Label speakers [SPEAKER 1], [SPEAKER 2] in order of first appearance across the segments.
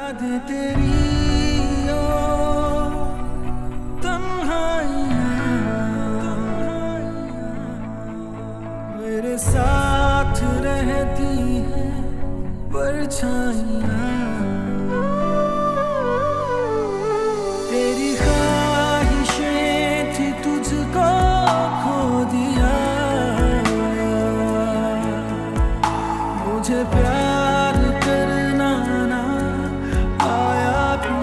[SPEAKER 1] याद तेरी ओ तन्हाइयाँ मेरे साथ रहती हैं परछाइयाँ तेरी ख्वाहिशें थी तुझको खो दिया मुझे प्यार करना ना आया तू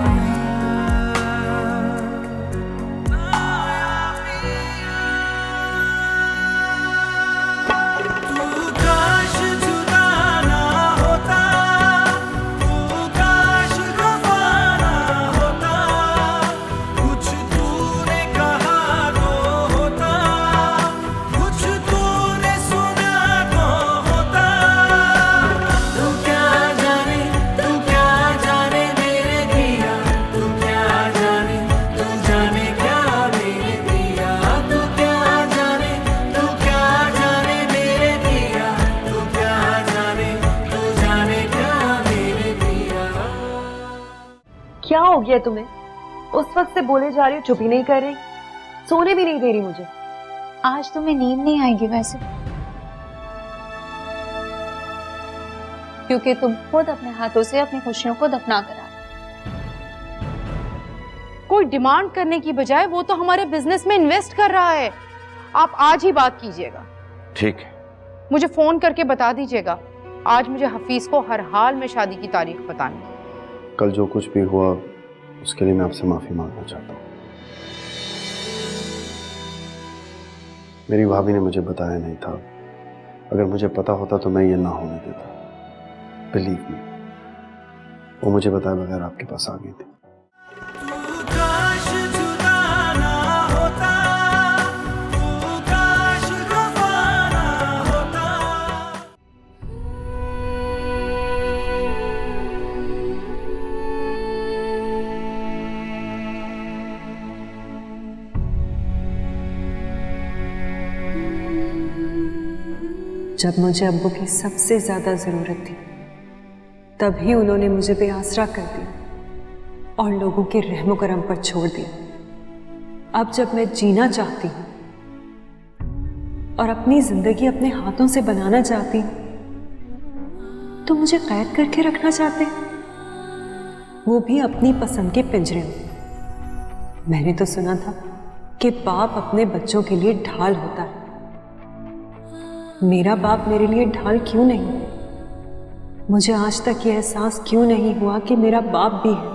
[SPEAKER 1] काश जुदा ना होता तू काश खफा ना होता कुछ तूने कहा तो होता कुछ तूने सुना तो होता तू क्या जाने मेरे दिया तू क्या जाने क्या मेरे दिया तू क्या जाने मेरे दिया तू क्या जाने क्या मेरे दिया।
[SPEAKER 2] क्या हो गया तुम्हें? उस वक्त से बोले जा रही हो, चुप ही नहीं कर रही, सोने भी नहीं दे रही मुझे।
[SPEAKER 3] आज तुम्हें नींद नहीं आएगी वैसे, क्योंकि तुम खुद अपने हाथों से अपनी खुशियों को दफना करा।
[SPEAKER 4] कोई डिमांड करने की बजाय वो तो हमारे बिजनेस में इन्वेस्ट कर रहा है। आप आज ही बात कीजिएगा,
[SPEAKER 5] ठीक है।
[SPEAKER 4] मुझे फोन करके बता दीजिएगा। आज मुझे हफीज को हर हाल में शादी की तारीख बतानी है।
[SPEAKER 5] कल जो कुछ भी हुआ उसके लिए मैं आपसे माफी मांगना चाहता हूँ। मेरी भाभी ने मुझे बताया नहीं था, अगर मुझे पता होता तो मैं ये ना होने देता। बिलीव मी, वो मुझे बताए बगैर आपके पास आ गई थी।
[SPEAKER 1] तू काश जुदा ना होता तू काश खफा ना होता।
[SPEAKER 2] जब मुझे अब्बू की सबसे ज्यादा जरूरत थी तभी उन्होंने मुझे बेआसरा कर दिया और लोगों के रहमो करम पर छोड़ दिया। अब जब मैं जीना चाहती हूँ और अपनी जिंदगी अपने हाथों से बनाना चाहती हूँ तो मुझे कैद करके रखना चाहते हैं, वो भी अपनी पसंद के पिंजरे में। मैंने तो सुना था कि बाप अपने बच्चों के लिए ढाल होता है। मेरा बाप मेरे लिए ढाल क्यों नहीं? मुझे आज तक ये एहसास क्यों नहीं हुआ कि मेरा बाप भी है?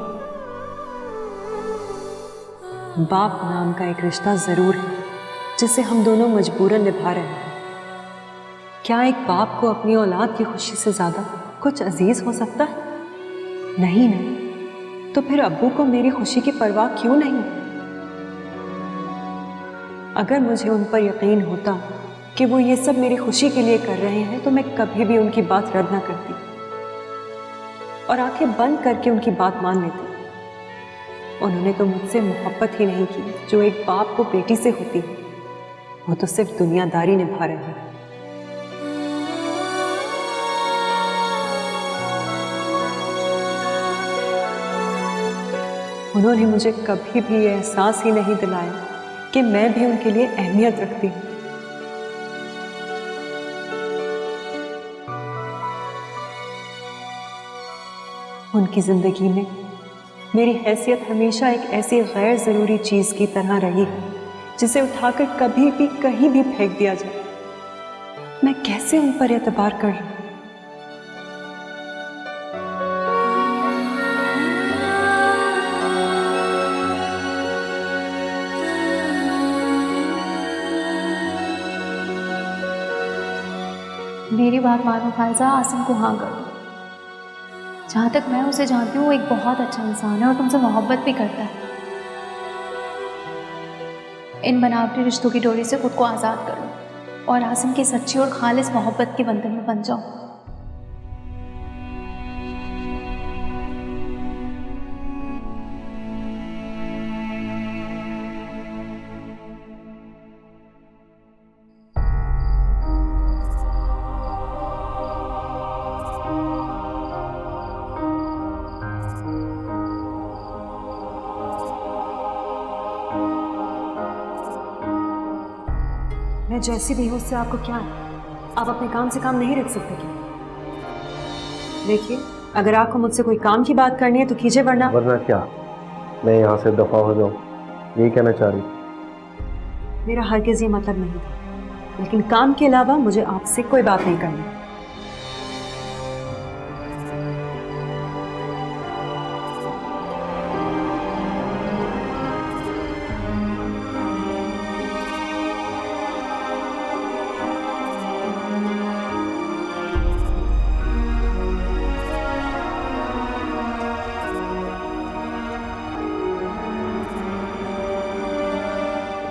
[SPEAKER 2] बाप नाम का एक रिश्ता जरूर है जिसे हम दोनों मजबूरन निभा रहे हैं। क्या एक बाप को अपनी औलाद की खुशी से ज्यादा कुछ अजीज हो सकता है? नहीं नहीं, तो फिर अब्बू को मेरी खुशी की परवाह क्यों नहीं? अगर मुझे उन पर यकीन होता कि वो ये सब मेरी खुशी के लिए कर रहे हैं तो मैं कभी भी उनकी बात रद्द ना करती और आंखें बंद करके उनकी बात मान लेती। उन्होंने तो मुझसे मोहब्बत ही नहीं की जो एक बाप को बेटी से होती है। वो तो सिर्फ दुनियादारी निभा रहे हैं। उन्होंने मुझे कभी भी ये एहसास ही नहीं दिलाया कि मैं भी उनके लिए अहमियत रखती हूँ। उनकी जिंदगी में मेरी हैसियत हमेशा एक ऐसी गैर जरूरी चीज की तरह रही है जिसे उठाकर कभी भी कहीं भी फेंक दिया जाए। मैं कैसे उन पर एतबार कर लूं?
[SPEAKER 3] मेरी बात मानो फायजा, आसिम को हाँ कर दो। जहाँ तक मैं उसे जानती हूँ वो एक बहुत अच्छा इंसान है और तुमसे मोहब्बत भी करता है। इन बनावटी रिश्तों की डोरी से खुद को आज़ाद कर लो और आसिम की सच्ची और खालिस मोहब्बत के बंधन में बन जाओ।
[SPEAKER 2] मैं जैसी भी हूँ उससे आपको क्या है? आप अपने काम से काम नहीं रख सकते क्या? देखिए, अगर आपको मुझसे कोई काम की बात करनी है तो कीजिए, वरना
[SPEAKER 5] क्या? मैं यहाँ से दफा हो जाऊँ, यही कहना चाह रही?
[SPEAKER 2] मेरा हरगिज़ ये मतलब नहीं था, लेकिन काम के अलावा मुझे आपसे कोई बात नहीं करनी।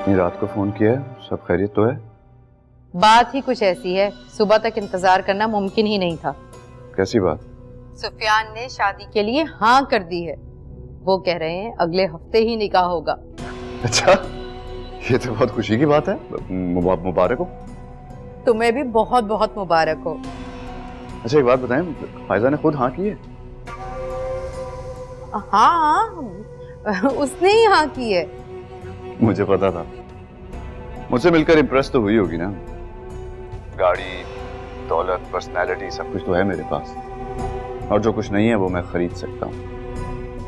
[SPEAKER 6] रात को फोन किया है, सब खैरियत तो है?
[SPEAKER 4] बात ही कुछ ऐसी है, सुबह तक इंतजार करना मुमकिन ही नहीं था।
[SPEAKER 6] कैसी बात?
[SPEAKER 4] सुफियान ने शादी के लिए हाँ कर दी है। वो कह रहे हैं अगले हफ्ते ही निकाह होगा।
[SPEAKER 6] अच्छा, ये तो बहुत खुशी की बात है। मुबारक हो।
[SPEAKER 4] तुम्हें भी बहुत बहुत मुबारक हो।
[SPEAKER 6] अच्छा, एक बात बताएं, फायजा ने खुद हाँ की है?
[SPEAKER 4] हाँ, उसने ही हाँ की है।
[SPEAKER 6] मुझे पता था। मुझसे मिलकर इम्प्रेस तो हुई होगी ना। गाड़ी, दौलत, पर्सनैलिटी सब कुछ तो है मेरे पास, और जो कुछ नहीं है वो मैं खरीद सकता हूँ।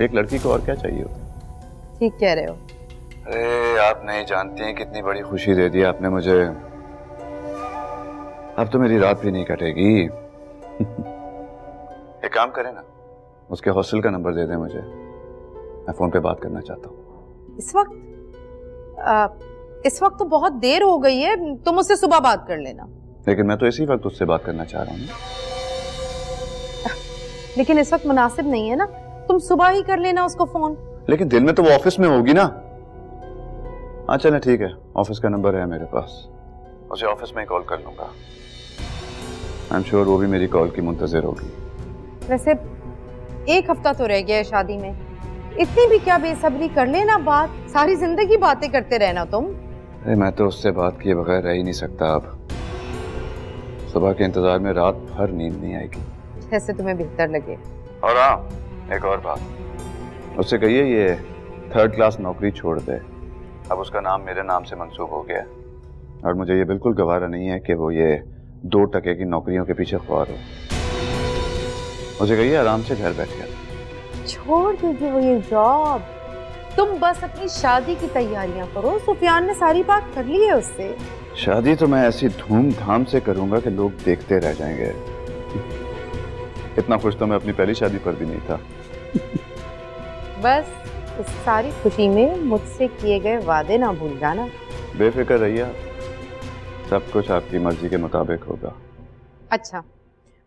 [SPEAKER 6] एक लड़की को और क्या चाहिए होता?
[SPEAKER 4] ठीक कह रहे हो।
[SPEAKER 6] अरे आप नहीं जानती हैं कितनी बड़ी खुशी दे दी आपने मुझे। अब तो मेरी रात भी नहीं कटेगी। एक काम करें ना, उसके हॉस्टल का नंबर दे दें मुझे, मैं फोन पे बात करना चाहता हूँ।
[SPEAKER 4] इस वक्त तो बहुत देर हो गई है, तुम उससे सुबह बात कर लेना।
[SPEAKER 6] लेकिन मैं तो इसी वक्त उससे बात करना चाह रहा हूँ।
[SPEAKER 4] लेकिन इस वक्त मुनासिब नहीं है ना, तुम सुबह ही कर लेना उसको फोन।
[SPEAKER 6] लेकिन दिन में तो वो ऑफिस में होगी ना। हाँ चलें, ठीक है, ऑफिस का नंबर है मेरे पास, उसे ऑफिस में ही कॉल कर लूंगा। आई एम श्योर वो भी मेरी कॉल की मुंतजिर होगी।
[SPEAKER 4] वैसे एक हफ्ता तो रह गया है शादी में, इतनी भी क्या बेसब्री, कर लेना बात। सारी जिंदगी बातें करते रहना तुम।
[SPEAKER 6] अरे मैं तो उससे बात किए बगैर रह ही नहीं सकता। अब सुबह के इंतजार में रात भर नींद नहीं आएगी।
[SPEAKER 4] जैसे तुम्हें बेहतर लगे।
[SPEAKER 6] और हाँ, एक और बात, उससे कहिए ये 3rd क्लास नौकरी छोड़ दे। अब उसका नाम मेरे नाम से मंसूब हो गया है, और मुझे ये बिल्कुल गवारा नहीं है कि वो ये 2 टके की नौकरियों के पीछे ख्वार हो। मुझे कहिए आराम से घर बैठे।
[SPEAKER 4] छोड़ दीजिए वो ये जॉब, तुम बस अपनी शादी की तैयारियां करो। सुफियान ने सारी बात कर ली है उससे।
[SPEAKER 6] शादी तो मैं ऐसी धूमधाम से करूंगा कि लोग देखते रह जाएंगे। इतना खुश तो मैं अपनी पहली शादी पर भी नहीं था।
[SPEAKER 4] बस इस सारी खुशी में मुझसे किए गए वादे ना भूल जाना।
[SPEAKER 6] बेफिक्र रहिए आप, सब कुछ आपकी मर्जी के मुताबिक होगा।
[SPEAKER 4] अच्छा,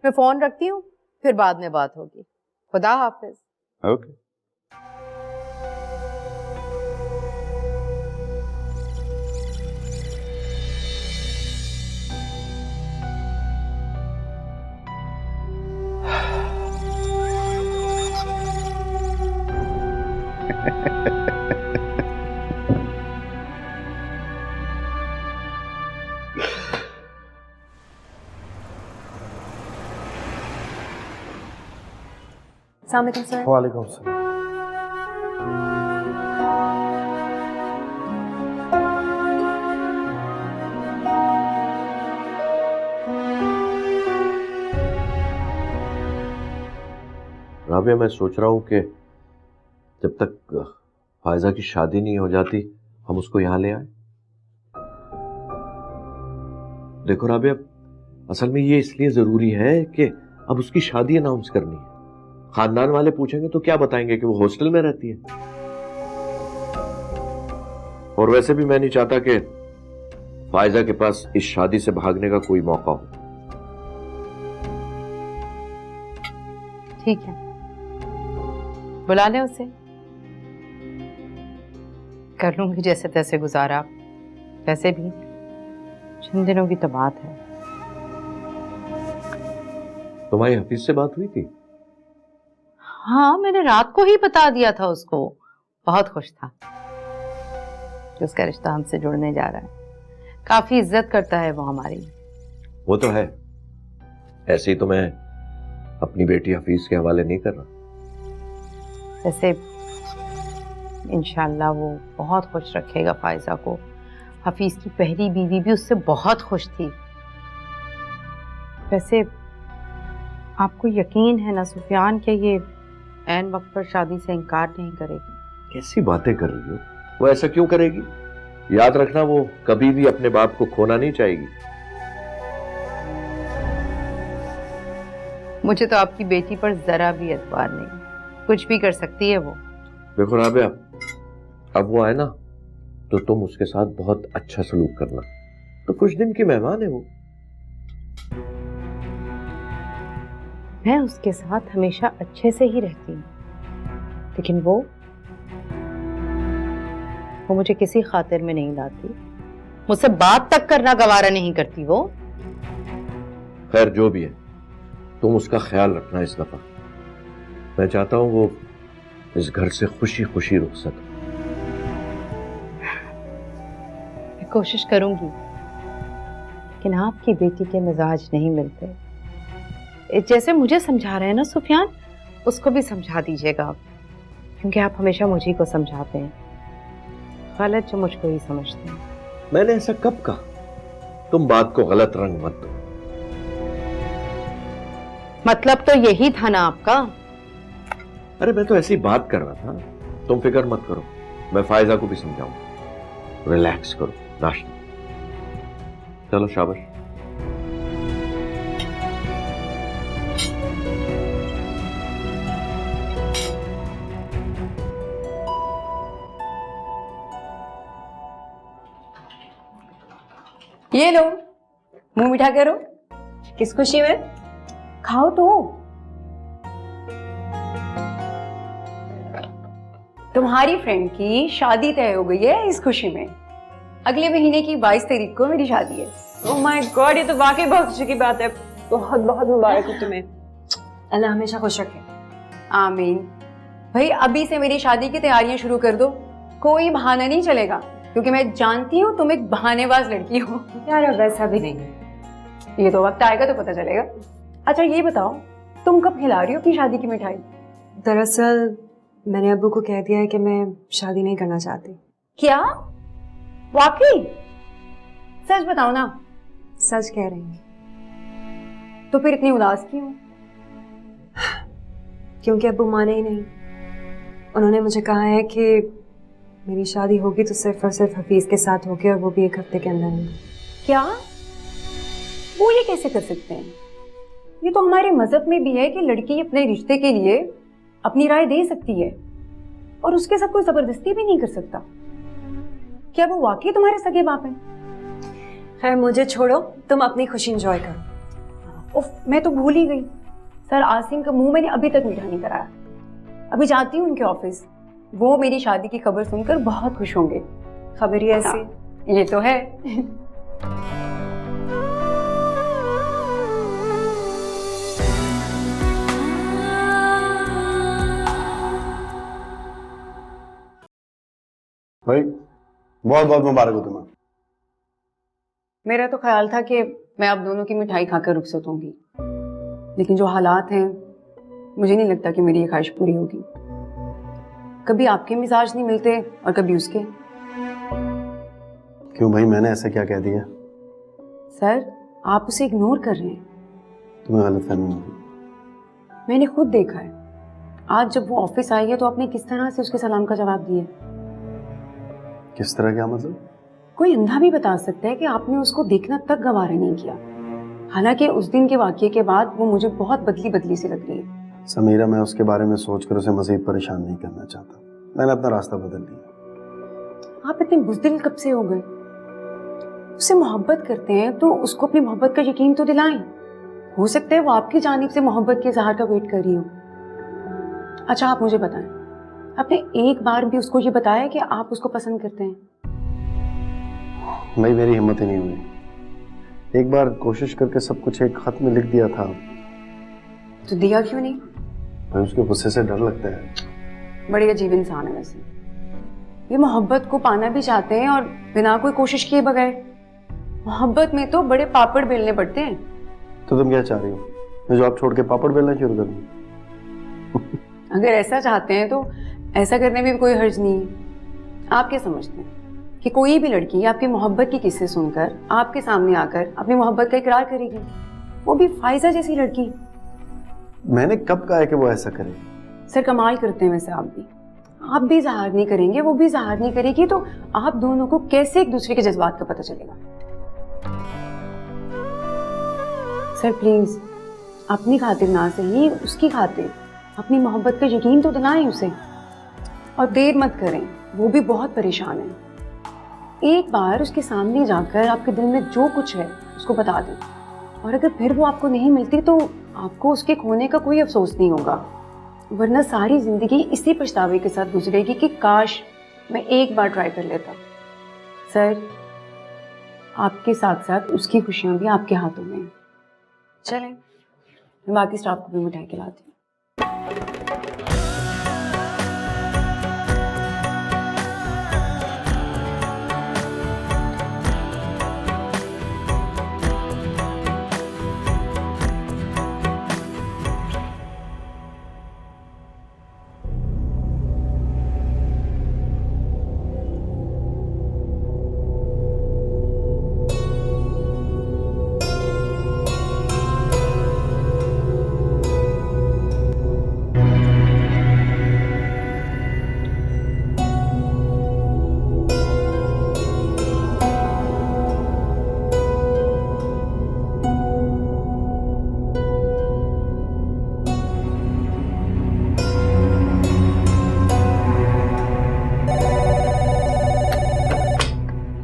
[SPEAKER 4] मैं फोन रखती हूँ, फिर बाद में बात होगी। खुदा हाफिज।
[SPEAKER 6] ओके।
[SPEAKER 2] अस्सलाम वालेकुम सर।
[SPEAKER 5] वालेकुम सलाम।
[SPEAKER 7] राबिया, मैं सोच रहा हूँ कि जब तक फायजा की शादी नहीं हो जाती हम उसको यहाँ ले आए। देखो राबिया, असल में ये इसलिए जरूरी है कि अब उसकी शादी अनाउंस करनी है। खानदान वाले पूछेंगे तो क्या बताएंगे कि वो हॉस्टल में रहती है। और वैसे भी मैं नहीं चाहता कि फायजा के पास इस शादी से भागने का कोई मौका हो।
[SPEAKER 4] ठीक है, बुला ले उसे। कर लूंगी जैसे तैसे गुजारा। वैसे भी चंद दिनों की तो बात है।
[SPEAKER 7] तुम्हारी हफीज से बात हुई थी?
[SPEAKER 4] हाँ, मैंने रात को ही बता दिया था उसको। बहुत खुश था कि उसका रिश्ता हमसे जुड़ने जा रहा है। काफी इज्जत करता है वो हमारी।
[SPEAKER 7] वो तो है, ऐसे ही तो मैं अपनी बेटी हफीज के हवाले नहीं कर रहा।
[SPEAKER 4] वैसे इंशाल्लाह वो बहुत खुश रखेगा फायजा को। हफीज की पहली बीवी भी उससे बहुत खुश थी। वैसे आपको यकीन है ना सुफियान कि ये ऐन वक्त पर शादी से इनकार नहीं करेगी?
[SPEAKER 7] कैसी बातें कर रही हो? वो ऐसा क्यों करेगी? याद रखना, वो कभी भी अपने बाप को खोना नहीं चाहेगी।
[SPEAKER 4] मुझे तो आपकी बेटी पर जरा भी एतबार नहीं, कुछ भी कर सकती है वो।
[SPEAKER 7] देखो राबिया, अब वो आए ना तो तुम उसके साथ बहुत अच्छा सलूक करना। तो कुछ दिन की मेहमान है वो।
[SPEAKER 4] मैं उसके साथ हमेशा अच्छे से ही रहती हूँ, लेकिन वो मुझे किसी खातिर में नहीं लाती, मुझसे बात तक करना गवारा नहीं करती वो।
[SPEAKER 7] खैर जो भी है, तुम उसका ख्याल रखना इस दफा। मैं चाहता हूं वो इस घर से खुशी खुशी रुखसत हो।
[SPEAKER 4] मैं कोशिश करूंगी, लेकिन आपकी बेटी के मिजाज नहीं मिलते। जैसे मुझे समझा रहे हैं ना सुफियान, उसको भी समझा दीजिएगा आप, क्योंकि आप हमेशा मुझे को समझाते हैं, गलत जो मुझको ही समझते हैं।
[SPEAKER 7] मैंने ऐसा कब कहा? तुम बात को गलत रंग मत दो।
[SPEAKER 4] मतलब तो यही था ना आपका?
[SPEAKER 7] अरे मैं तो ऐसी बात कर रहा था, तुम फिक्र मत करो, मैं फायजा को भी समझाऊंगा। रिलैक्स करो, नाश्ता। चलो शाबाश।
[SPEAKER 8] ये लो, मुंह मीठा करो। किस खुशी में? खाओ तो। तुम्हारी फ्रेंड की शादी तय हो गई है इस खुशी में। अगले महीने की 22 तारीख को मेरी शादी है।
[SPEAKER 2] ओह माय गॉड, ये तो वाकई बहुत खुशी की बात है। बहुत बहुत मुबारक हो तुम्हें। अल्लाह हमेशा खुश रखे।
[SPEAKER 8] आमीन। भाई अभी से मेरी शादी की तैयारियां शुरू कर दो, कोई बहाना नहीं चलेगा, क्योंकि मैं जानती हूँ तुम एक बहानेबाज लड़की हो।
[SPEAKER 2] यार वैसा भी नहीं है।
[SPEAKER 8] ये तो वक्त आएगा तो पता चलेगा। अच्छा ये बताओ, तुम कब खिला रही हो अपनी शादी की मिठाई?
[SPEAKER 2] दरअसल मैंने अब्बू को कह दिया है कि मैं शादी नहीं करना चाहती।
[SPEAKER 8] क्या? वाकई? सच बताओ ना।
[SPEAKER 2] सच कह रही हूँ।
[SPEAKER 8] तो फिर इतनी उदास क्यों?
[SPEAKER 2] क्योंकि अब्बू माने ही नहीं। उन्होंने मुझे कहा है कि मेरी शादी होगी तो सिर्फ और सिर्फ हफीज के साथ होगी, और वो भी 1 हफ्ते के अंदर।
[SPEAKER 8] क्या? वो ये कैसे कर सकते हैं? ये तो हमारे मजहब में भी है कि लड़की अपने रिश्ते के लिए अपनी राय दे सकती है, और उसके साथ कोई जबरदस्ती भी नहीं कर सकता। क्या वो वाकई तुम्हारे सगे बाप हैं?
[SPEAKER 2] खैर मुझे छोड़ो, तुम अपनी खुशी एंजॉय करो।
[SPEAKER 8] उफ, मैं तो भूल ही गई। सर आसिम का मुंह मैंने अभी तक मीठा नहीं कराया। अभी जाती हूँ उनके ऑफिस, वो मेरी शादी की खबर सुनकर बहुत खुश होंगे।
[SPEAKER 2] खबर ही ऐसी।
[SPEAKER 8] हाँ, ये तो है।
[SPEAKER 5] भाई बहुत बहुत मुबारक हो तुम्हें।
[SPEAKER 8] मेरा तो ख्याल था कि मैं आप दोनों की मिठाई खाकर रुखसत होंगी, लेकिन जो हालात हैं, मुझे नहीं लगता कि मेरी ये ख्वाहिश पूरी होगी। कभी आपके मिजाज नहीं मिलते और कभी उसके।
[SPEAKER 5] क्यों भाई, मैंने ऐसा क्या कह दिया?
[SPEAKER 8] सर आप उसे इग्नोर कर रहे हैं।
[SPEAKER 5] तुम्हें गलतफहमी होगी।
[SPEAKER 8] मैंने खुद देखा है, आज जब वो ऑफिस आई है तो आपने किस तरह से उसके सलाम का जवाब दिया।
[SPEAKER 5] किस तरह? क्या मतलब?
[SPEAKER 8] कोई अंधा भी बता सकता है कि आपने उसको देखना तक गवारा नहीं किया। हालांकि उस दिन के वाकये के बाद वो मुझे बहुत बदली बदली सी लग रही है।
[SPEAKER 5] समीरा, मैं उसके बारे में सोचकर उसे मजीद परेशान नहीं करना चाहता। मैंने अपना रास्ता बदल लिया।
[SPEAKER 8] आप इतने बुज़दिल कब से हो गए? उससे मोहब्बत करते हैं तो उसको अपनी मोहब्बत का यकीन तो दिलाएं। हो सकता है वो आपकी जानिब से मोहब्बत के इज़हार का वेट कर रही हो। अच्छा आप मुझे बताएं, आपने एक बार भी उसको ये बताया कि आप उसको पसंद करते हैं?
[SPEAKER 5] भाई मेरी हिम्मत ही नहीं हुई। एक बार कोशिश करके सब कुछ एक खत में लिख दिया था।
[SPEAKER 8] तो दिया क्यों नहीं?
[SPEAKER 5] भाई उसके गुस्से से डर लगता है।
[SPEAKER 8] बड़ी अजीब इंसान है वैसे। ये मोहब्बत को पाना भी चाहते हैं और बिना कोई कोशिश किए बगैर। मोहब्बत में तो बड़े पापड़ बेलने पड़ते हैं।
[SPEAKER 5] तो तुम क्या चाह रही हो, मैं जॉब छोड़ के पापड़ बेलना शुरू कर दूं?
[SPEAKER 8] अगर ऐसा चाहते हैं तो ऐसा करने में भी कोई हर्ज नहीं है। आप क्या समझते हैं, कि कोई भी लड़की आपकी मोहब्बत की किस्से सुनकर आपके सामने आकर अपनी मोहब्बत का इकरार करेगी, वो भी फाइजा जैसी लड़की।
[SPEAKER 5] मैंने कब कहा है कि वो ऐसा करे?
[SPEAKER 8] सर कमाल करते हैं वैसे आप भी इजहार नहीं करेंगे, वो भी इजहार नहीं करेगी, तो आप दोनों को कैसे एक दूसरे के जज्बात का पता चलेगा? सर प्लीज अपनी खातिर ना सही, उसकी खातिर अपनी मोहब्बत का यकीन तो दिलाएं उसे, और देर मत करें, वो भी बहुत परेशान है। एक बार उसके सामने जाकर आपके दिल में जो कुछ है उसको बता दें, और अगर फिर वो आपको नहीं मिलती तो आपको उसके खोने का कोई अफसोस नहीं होगा, वरना सारी जिंदगी इसी पछतावे के साथ गुजरेगी कि काश मैं एक बार ट्राई कर लेता। सर आपके साथ साथ उसकी खुशियां भी आपके हाथों में हैं। चलें, मैं बाकी स्टाफ को भी मिठाई खिलाती हूँ।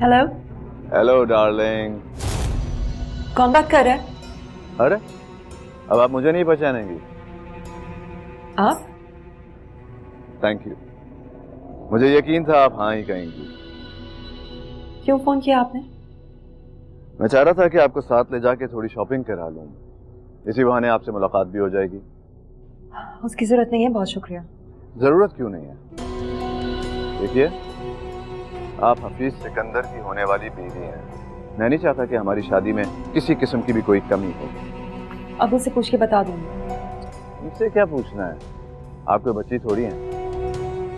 [SPEAKER 8] Hello
[SPEAKER 6] hello darling.
[SPEAKER 2] कौन बात कर रहा है?
[SPEAKER 6] अरे अब आप मुझे नहीं पहचानेंगी।
[SPEAKER 2] आप?
[SPEAKER 6] थैंक यू, मुझे यकीन था आप हाँ ही कहेंगी।
[SPEAKER 2] क्यों फोन किया आपने?
[SPEAKER 6] मैं चाह रहा था कि आपको साथ ले जाके थोड़ी शॉपिंग करा लूं, इसी बहाने आपसे मुलाकात भी हो जाएगी।
[SPEAKER 2] उसकी जरूरत नहीं है, बहुत शुक्रिया।
[SPEAKER 6] जरूरत क्यों नहीं है? देखिए, आप हफीज सिकंदर की होने वाली बीवी हैं। मैं नहीं चाहता कि हमारी शादी में किसी किस्म की भी कोई कमी हो।
[SPEAKER 2] अब उसे पूछ के बता दूंगी।
[SPEAKER 6] मुझसे क्या पूछना है? आप कोई बच्ची थोड़ी हैं,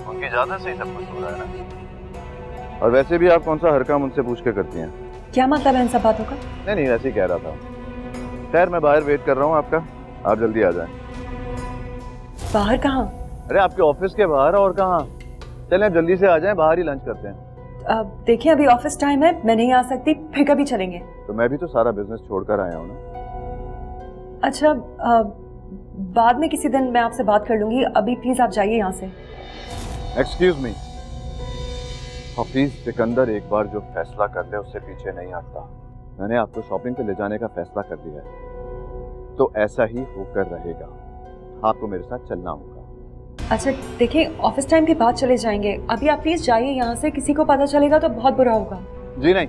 [SPEAKER 6] उनकी इजाजत से ही सब कुछ हो रहा है ना। और वैसे भी आप कौन सा हर काम उनसे पूछ के करती हैं?
[SPEAKER 2] क्या मतलब है इन सब बातों का?
[SPEAKER 6] नहीं, वैसे ही कह रहा था। खैर, मैं बाहर वेट कर रहा हूँ आपका, आप जल्दी आ जाएं।
[SPEAKER 2] बाहर कहाँ?
[SPEAKER 6] अरे आपके ऑफिस के बाहर, और कहाँ। चलें आप जल्दी से आ जाएं, बाहर ही लंच करते हैं।
[SPEAKER 2] देखिए अभी ऑफिस टाइम है, मैं नहीं आ सकती, फिर कभी चलेंगे।
[SPEAKER 6] तो मैं भी तो सारा बिजनेस छोड़कर आया हूँ ना।
[SPEAKER 2] अच्छा बाद में किसी दिन मैं आपसे बात कर लूंगी, अभी प्लीज आप जाइए यहाँ से।
[SPEAKER 6] एक्सक्यूज मी, हफीज सिकंदर एक बार जो फैसला कर ले उससे पीछे नहीं हटता। मैंने आपको शॉपिंग पे ले जाने का फैसला कर लिया है, तो ऐसा ही होकर रहेगा। आपको मेरे साथ चलना होगा।
[SPEAKER 2] अच्छा देखिए, ऑफिस टाइम के बाद चले जाएंगे, अभी आप प्लीज जाइए यहाँ से, किसी को पता चलेगा तो बहुत बुरा होगा।
[SPEAKER 6] जी नहीं,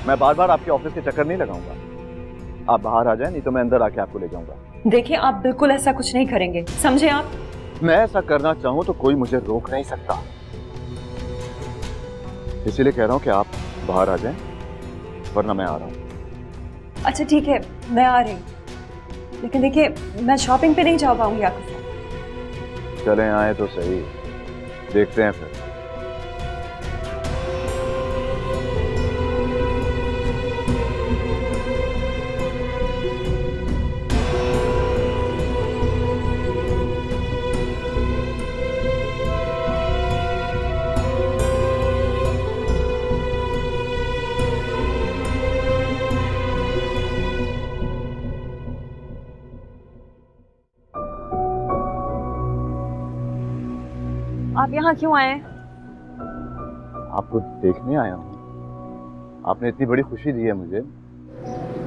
[SPEAKER 6] मैं बार बार आपके ऑफिस के चक्कर नहीं लगाऊंगा। आप बाहर आ जाएं, नहीं तो मैं अंदर आके आपको ले जाऊंगा।
[SPEAKER 2] देखिए आप बिल्कुल ऐसा कुछ नहीं करेंगे, समझे आप?
[SPEAKER 6] मैं ऐसा करना चाहूं तो कोई मुझे रोक नहीं सकता, इसीलिए कह रहा हूं कि आप बाहर आ जाएं, वरना मैं आ रहा हूं।
[SPEAKER 2] अच्छा ठीक है, मैं आ रही, लेकिन देखिए मैं शॉपिंग पे नहीं जा पाऊंगी आपके साथ।
[SPEAKER 6] चलें आए तो सही, देखते हैं फिर।
[SPEAKER 2] आप यहाँ क्यों आए?
[SPEAKER 6] आपको देखने आया हूँ। आपने इतनी बड़ी खुशी दी है मुझे,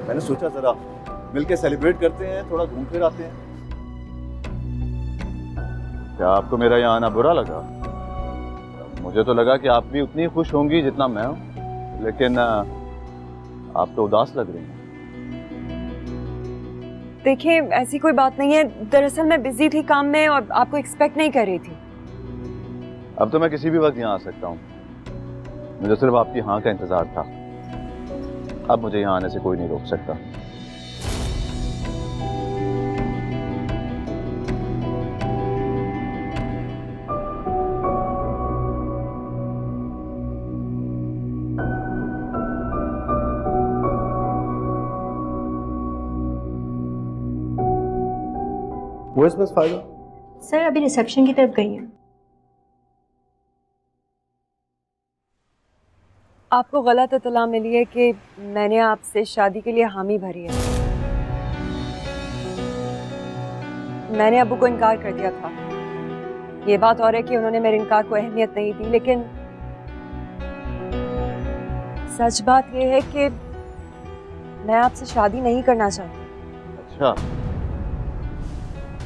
[SPEAKER 6] मैंने सोचा जरा मिलके सेलिब्रेट करते हैं, थोड़ा घूम फिर आते हैं। क्या आपको मेरा यहाँ आना बुरा लगा? मुझे तो लगा कि आप भी उतनी खुश होंगी जितना मैं हूँ, लेकिन आप तो उदास लग रही हैं।
[SPEAKER 2] देखिए ऐसी कोई बात नहीं है, दरअसल मैं बिजी थी काम में और आपको एक्सपेक्ट नहीं कर रही थी।
[SPEAKER 6] अब तो मैं किसी भी वक्त यहाँ आ सकता हूँ, मुझे सिर्फ आपकी हाँ का इंतजार था। अब मुझे यहाँ आने से कोई नहीं रोक सकता।
[SPEAKER 5] वो इस मिस फायदा?
[SPEAKER 9] सर अभी रिसेप्शन की तरफ गई है।
[SPEAKER 2] आपको गलत इत्तला मिली है कि मैंने आपसे शादी के लिए हामी भरी है। मैंने अब्बू को इनकार कर दिया था। ये बात और है कि उन्होंने मेरे इनकार को अहमियत नहीं दी, लेकिन सच बात यह है कि मैं आपसे शादी नहीं करना चाहती।
[SPEAKER 6] अच्छा,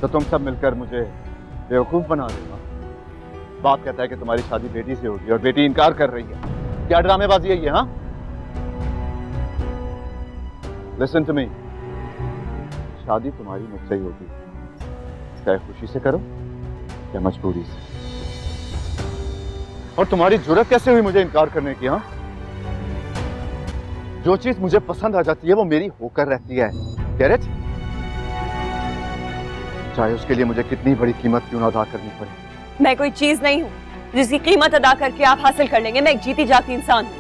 [SPEAKER 6] तो तुम सब मिलकर मुझे बेवकूफ बना देगा। बाप कहता है कि तुम्हारी शादी बेटी से होगी और बेटी इनकार कर रही है। क्या ड्रामेबाजी है ये? हाँ, लिसन टू मी, शादी तुम्हारी मुझसे ही होगी, चाहे खुशी से करो या मजबूरी से। और तुम्हारी जुर्रत कैसे हुई मुझे इनकार करने की? हाँ, जो चीज मुझे पसंद आ जाती है वो मेरी होकर रहती है। Get it? चाहे उसके लिए मुझे कितनी बड़ी कीमत क्यों ना अदा करनी पड़े।
[SPEAKER 2] मैं कोई चीज नहीं हूँ जिसकी कीमत अदा करके आप हासिल कर लेंगे। मैं एक जीती जाती इंसान हूँ।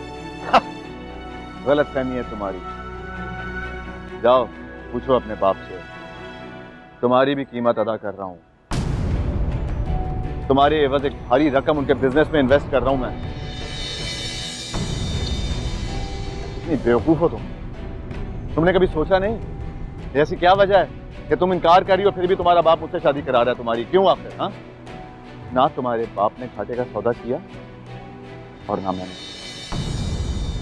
[SPEAKER 6] गलत फहमी है तुम्हारी। जाओ पूछो अपने बाप से, तुम्हारी भी कीमत अदा कर रहा हूँ। तुम्हारे एवज एक भारी रकम उनके बिजनेस में इन्वेस्ट कर रहा हूँ मैं। इतनी बेवकूफ हो तुमने कभी सोचा नहीं ऐसी क्या वजह है कि तुम इनकार कर रही हो फिर भी तुम्हारा बाप मुझसे शादी करा रहा है तुम्हारी? क्यों आखिर? हाँ, ना तुम्हारे बाप ने घाटे का सौदा किया और ना मैंने।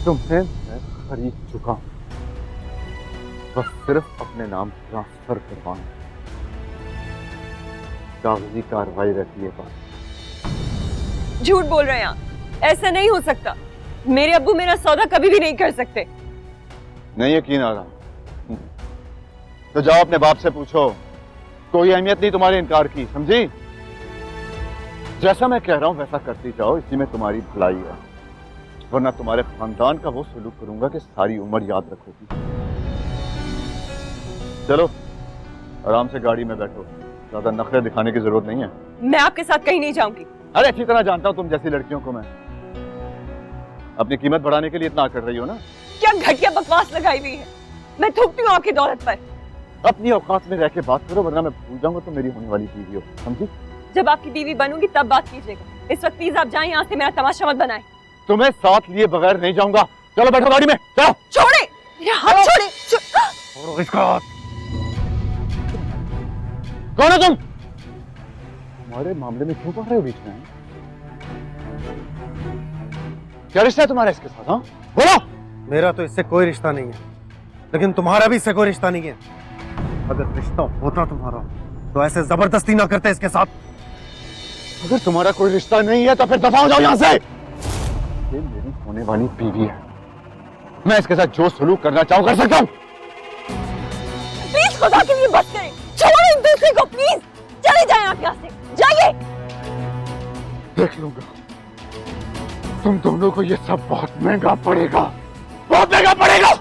[SPEAKER 6] तुम्हें मैं खरीद चुका हूं, बस सिर्फ अपने नाम ट्रांसफर करवाना। कागजी कार्रवाई रहती है बस।
[SPEAKER 2] झूठ बोल रहे हैं आप, ऐसा नहीं हो सकता। मेरे अब्बू मेरा सौदा कभी भी नहीं कर सकते।
[SPEAKER 6] नहीं यकीन आ रहा तो जाओ अपने बाप से पूछो। कोई अहमियत नहीं तुम्हारे इनकार की, समझी? जैसा मैं कह रहा हूं वैसा करती जाओ, इसी में तुम्हारी भलाई है। वरना तुम्हारे खानदान का वो सलूक करूंगा कि सारी उम्र याद रखोगी। चलो आराम से गाड़ी में बैठो, ज्यादा नखरे दिखाने की जरूरत नहीं है।
[SPEAKER 2] मैं आपके साथ कहीं नहीं जाऊंगी।
[SPEAKER 6] अरे अच्छी तरह जानता हूं तुम जैसी लड़कियों को मैं। अपनी कीमत बढ़ाने के लिए इतना कर रही हो ना?
[SPEAKER 2] क्या घटिया बकवास लगाई हुई है। मैं थूकती हूँ आपकी दौलत पर।
[SPEAKER 6] अपनी औकात में रह के बात करो वरना मैं भूल जाऊंगा तो मेरी होने वाली बीवी हो, समझी?
[SPEAKER 2] जब आपकी बीवी बनूंगी तब बात कीजिएगा। इस वक्त प्लीज आप जाएं यहाँ से, मेरा तमाशा मत बनाएं।
[SPEAKER 6] तुम्हें साथ लिए बगैर नहीं जाऊंगा। चलो बैठो गाड़ी में, चलो।
[SPEAKER 2] छोड़े मेरा हाथ, छोड़े।
[SPEAKER 6] छोड़ो इसका हाथ। कौन हो तुम? हमारे मामले में क्यों पड़ रहे हो बीच में? क्या रिश्ता है तुम्हारा इसके साथ? हाँ बोलो।
[SPEAKER 5] मेरा तो इससे कोई रिश्ता नहीं है, लेकिन तुम्हारा भी इससे कोई रिश्ता नहीं है। अगर रिश्ता होता तुम्हारा तो ऐसे जबरदस्ती ना करते इसके साथ।
[SPEAKER 6] अगर तुम्हारा कोई रिश्ता नहीं है तो फिर दफा हो जाओ यहाँ से। ये मेरी होने वाली बीवी है, मैं इसके साथ जो सलूक करना चाहूँ कर सकता हूँ।
[SPEAKER 2] प्लीज खुदा के लिए बस करें, छोड़ो एक दूसरे को प्लीज। चले जाएं आप यहाँ से, जाइए।
[SPEAKER 6] देख लूंगा, तुम दोनों को ये सब बहुत महंगा पड़ेगा, बहुत महंगा पड़ेगा।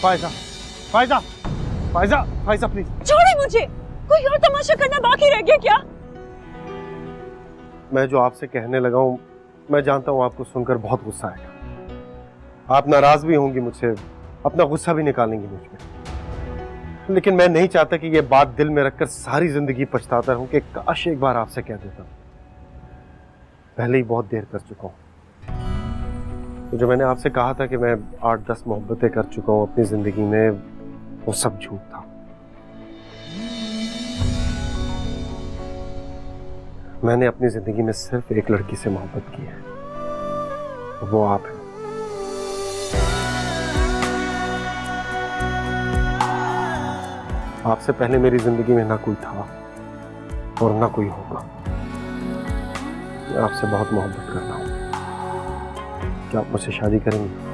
[SPEAKER 5] फायजा, फायजा, फायजा, फायजा प्लीज।
[SPEAKER 2] छोड़े मुझे, कोई और तमाशा करना बाकी रह गया क्या?
[SPEAKER 5] मैं जो आपसे कहने लगा हूं, मैं जानता हूं आपको सुनकर बहुत गुस्सा आएगा। आप नाराज भी होंगी मुझसे, अपना गुस्सा भी निकालेंगी मुझ पे। लेकिन मैं नहीं चाहता कि ये बात दिल में रखकर सारी जिंदगी पछताता रहूं कि काश एक बार आपसे कह देता। पहले ही बहुत देर कर चुका हूं। तो जो मैंने आपसे कहा था कि मैं 8-10 मोहब्बतें कर चुका हूं अपनी जिंदगी में, वो सब झूठ था। मैंने अपनी जिंदगी में सिर्फ एक लड़की से मोहब्बत की है, वो आप हैं। आपसे पहले मेरी जिंदगी में ना कोई था और ना कोई होगा। मैं आपसे बहुत मोहब्बत करता हूं। क्या आप मुझसे शादी करेंगे?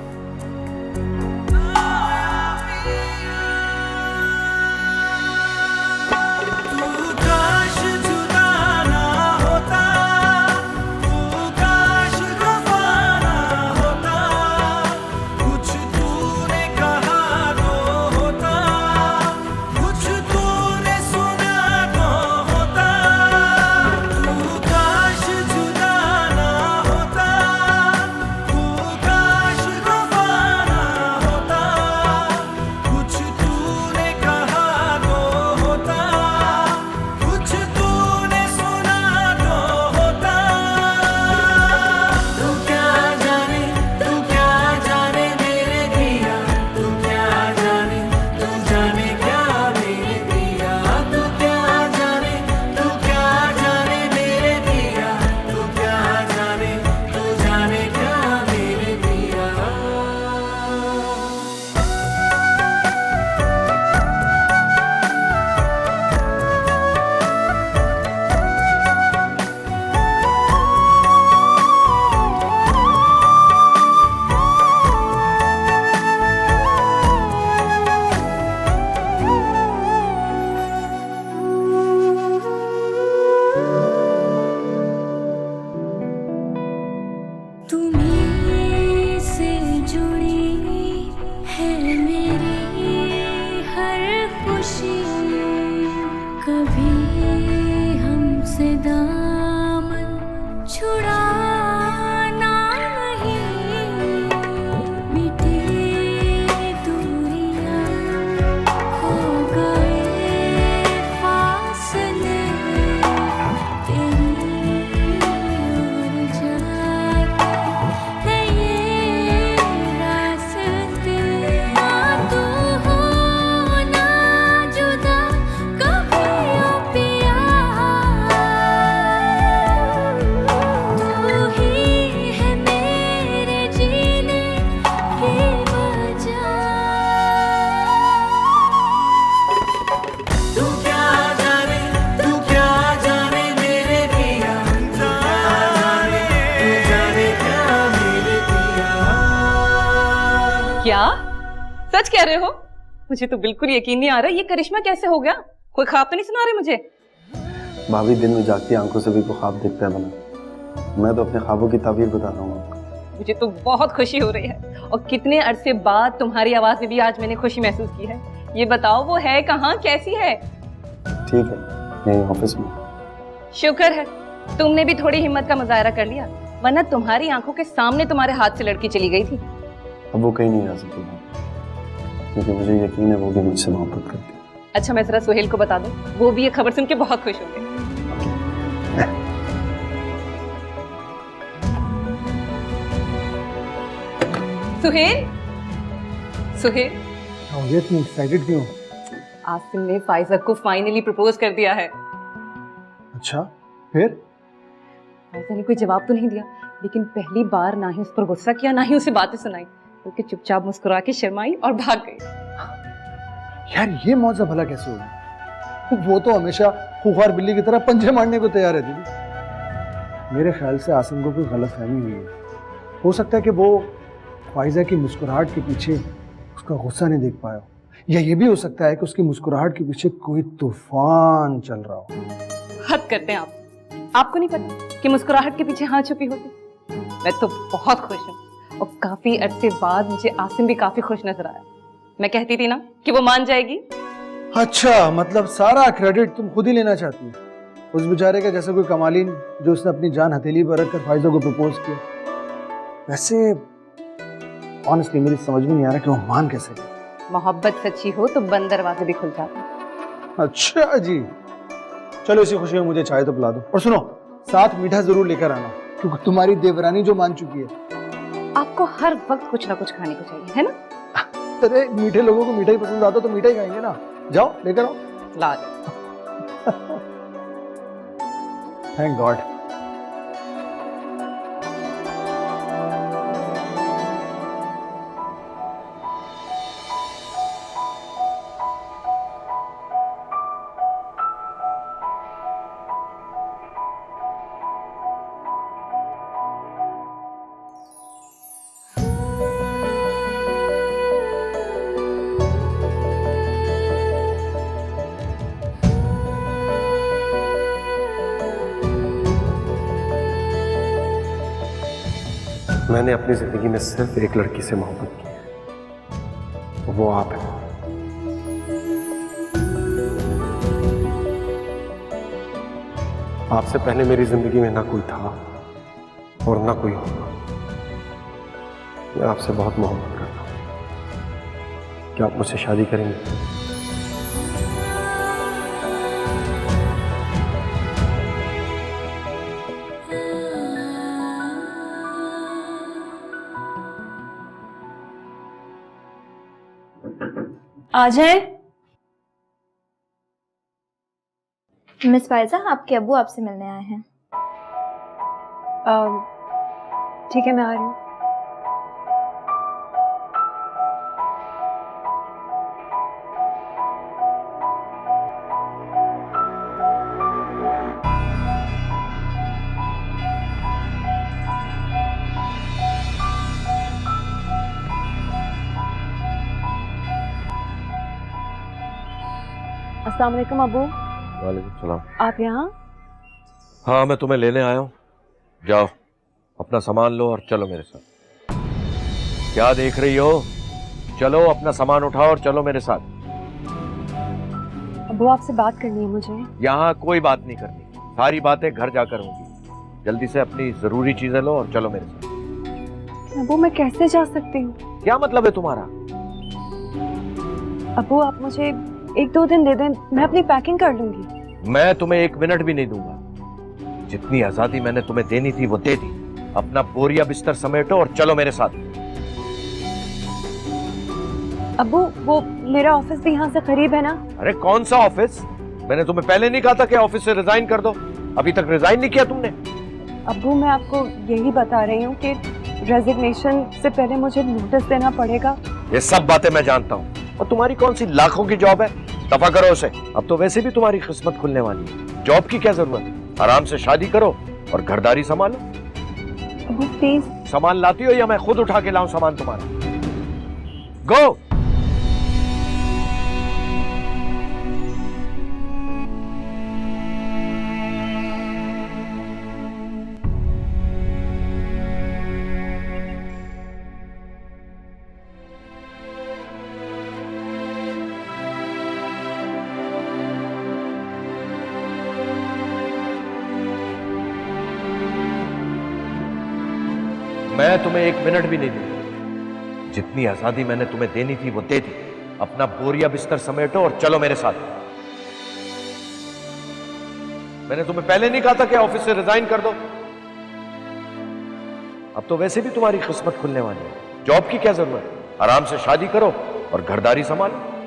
[SPEAKER 1] खुशी कभी हमसे दामन छुड़ाना नहीं, मिटी दूरियां हो गए फासले, तेरी ओर जाते हैं ये रास्ते। ना तू हो ना जुदा कभी ओ पिया, तू ही है मेरे जीने की वजह।
[SPEAKER 10] तू क्या जाने मेरे पिया, तू जाने क्या मेरे पिया।
[SPEAKER 11] क्या सच कह रहे हो? मुझे तो बिल्कुल यकीन नहीं आ रहा, ये करिश्मा कैसे हो गया? कोई ख्वाब तो नहीं सुना रहे मुझे?
[SPEAKER 5] भाभी दिन में जागती आंखों से भी तो ख्वाब देखता है बना। मैं तो अपने ख्वाबों की ताबीर बता रहा हूँ आपको।
[SPEAKER 11] मुझे तो बहुत खुशी हो रही है, और कितने अरसे बाद तुम्हारी आवाज में भी आज मैंने खुशी महसूस की है। ये बताओ वो है कहाँ, कैसी है?
[SPEAKER 5] ठीक है, यहीं ऑफिस में।
[SPEAKER 11] शुक्र है तुमने भी थोड़ी हिम्मत का मुजाहरा कर लिया, वरना तुम्हारी आंखों के सामने तुम्हारे हाथ से लड़की चली गई थी।
[SPEAKER 5] अब वो कहीं नहीं जा सकती, क्योंकि मुझे यकीन है वो भी मुझसे मोहब्बत करती है।
[SPEAKER 11] अच्छा मैं जरा सुहेल को बता दूं, वो भी ये खबर सुन के बहुत खुश होंगे। सुहेल, सुहेल,
[SPEAKER 5] मुझे इतनी एक्साइटेड क्यों?
[SPEAKER 11] आसिम ने फाइजा को फाइनली प्रपोज कर दिया है।
[SPEAKER 5] अच्छा, फिर?
[SPEAKER 11] फाइजा ने कोई जवाब तो नहीं दिया, लेकिन पहली बार ना ही उस पर गुस्सा किया, ना ही उसे बातें सुनाई, बल्कि चुपचाप मुस्कुरा के शर्माई और भाग गई।
[SPEAKER 12] यार ये मौजा भला कैसे होगी? वो तो हमेशा खुखार बिल्ली की तरह पंजे मारने को तैयार रहती थी। मेरे ख्याल से आसिम को कोई गलतफहमी हुई है। हो सकता है कि वो फाइजा की मुस्कुराहट के पीछे उसका गुस्सा नहीं देख पाया, या ये भी हो सकता है कि उसकी मुस्कुराहट के पीछे कोई तूफान चल रहा हो।
[SPEAKER 11] हद करते हैं आप। आपको नहीं पता कि मुस्कुराहट के पीछे हाँ छुपी होती? मैं तो बहुत खुश हूँ, और काफी अरसे बाद मुझे आसिम भी काफी खुश नजर आया। मैं कहती थी ना कि वो मान जाएगी।
[SPEAKER 12] अच्छा, मतलब सारा क्रेडिट तुम खुद ही लेना चाहती हो? उस बेचारे का जैसा कोई कमालीन जो उसने अपनी जान हथेली पर रखकर फाइजा को प्रपोज किया। वैसे ऑनेस्टली मेरी समझ में नहीं आ रहा कि वो मान कैसे गए।
[SPEAKER 11] मोहब्बत सच्ची हो तो बंद दरवाजे भी खुल जाते हैं।
[SPEAKER 12] अच्छा जी, चलो इसी खुशी में मुझे चाय तो पिला दो, और सुनो साथ मीठा जरूर लेकर आना, क्योंकि तुम्हारी देवरानी जो मान चुकी है।
[SPEAKER 11] आपको हर वक्त कुछ ना कुछ खाने को चाहिए, है ना?
[SPEAKER 12] अरे मीठे लोगों को मीठा ही पसंद आता तो मीठा ही खाएंगे ना। जाओ लेकर आओ।
[SPEAKER 11] ला
[SPEAKER 12] थैंक गॉड।
[SPEAKER 5] मैंने अपनी जिंदगी में सिर्फ एक लड़की से मोहब्बत की है, वो आप हैं। आपसे पहले मेरी जिंदगी में ना कोई था और ना कोई होगा। मैं आपसे बहुत मोहब्बत करता हूँ। क्या आप मुझसे शादी करेंगे?
[SPEAKER 9] आ जाए। मिस फाइजा, आपके अब्बू आपसे मिलने आए हैं।
[SPEAKER 2] ठीक है, मैं आ रही हूँ। अस्सलाम वालेकुम अबू।
[SPEAKER 7] वालेकुम सलाम।
[SPEAKER 2] आप यहाँ?
[SPEAKER 7] हाँ, मैं तुम्हें लेने आया हूँ। जाओ अपना सामान लो और चलो मेरे साथ। क्या देख रही हो? चलो अपना सामान उठाओ और चलो मेरे साथ।
[SPEAKER 2] अब्बू आपसे बात करनी है मुझे।
[SPEAKER 7] यहाँ कोई बात नहीं करनी, सारी बातें घर जाकर होंगी। जल्दी से अपनी जरूरी चीजें लो और चलो मेरे साथ।
[SPEAKER 2] अब्बू मैं कैसे जा सकती हूँ?
[SPEAKER 7] क्या मतलब है तुम्हारा?
[SPEAKER 2] अब्बू आप मुझे 1-2 दिन दे दें, मैं अपनी पैकिंग कर लूंगी।
[SPEAKER 7] मैं तुम्हें 1 मिनट भी नहीं दूंगा। जितनी आजादी मैंने तुम्हें देनी थी वो दे दी। अपना बोरिया बिस्तर समेटो और चलो मेरे साथ।
[SPEAKER 2] अब्बू वो मेरा ऑफिस भी यहाँ से करीब है ना?
[SPEAKER 7] अरे कौन सा ऑफिस? मैंने तुम्हें पहले नहीं कहा था कि ऑफिस से रिजाइन कर दो? अभी तक रिजाइन नहीं किया तुमने?
[SPEAKER 2] अब्बू मैं आपको यही बता रही हूँ कि रेजिग्नेशन से पहले मुझे नोटिस देना पड़ेगा।
[SPEAKER 7] ये सब बातें मैं जानता हूँ। और तुम्हारी कौन सी लाखों की जॉब है? दफा करो उसे। अब तो वैसे भी तुम्हारी किस्मत खुलने वाली है। जॉब की क्या जरूरत है? आराम से शादी करो और घरदारी संभालो।
[SPEAKER 2] अब्बू प्लीज।
[SPEAKER 7] सामान लाती हो या मैं खुद उठा के लाऊं सामान तुम्हारा? गो। मैं तुम्हें 1 मिनट भी नहीं दूंगा। जितनी आजादी मैंने तुम्हें देनी थी वो दे दी। अपना बोरिया बिस्तर समेटो और चलो मेरे साथ। मैंने तुम्हें पहले नहीं कहा था कि ऑफिस से रिजाइन कर दो? अब तो वैसे भी तुम्हारी किस्मत खुलने वाली है। जॉब की क्या जरूरत है? आराम से शादी करो और घरदारी संभालो।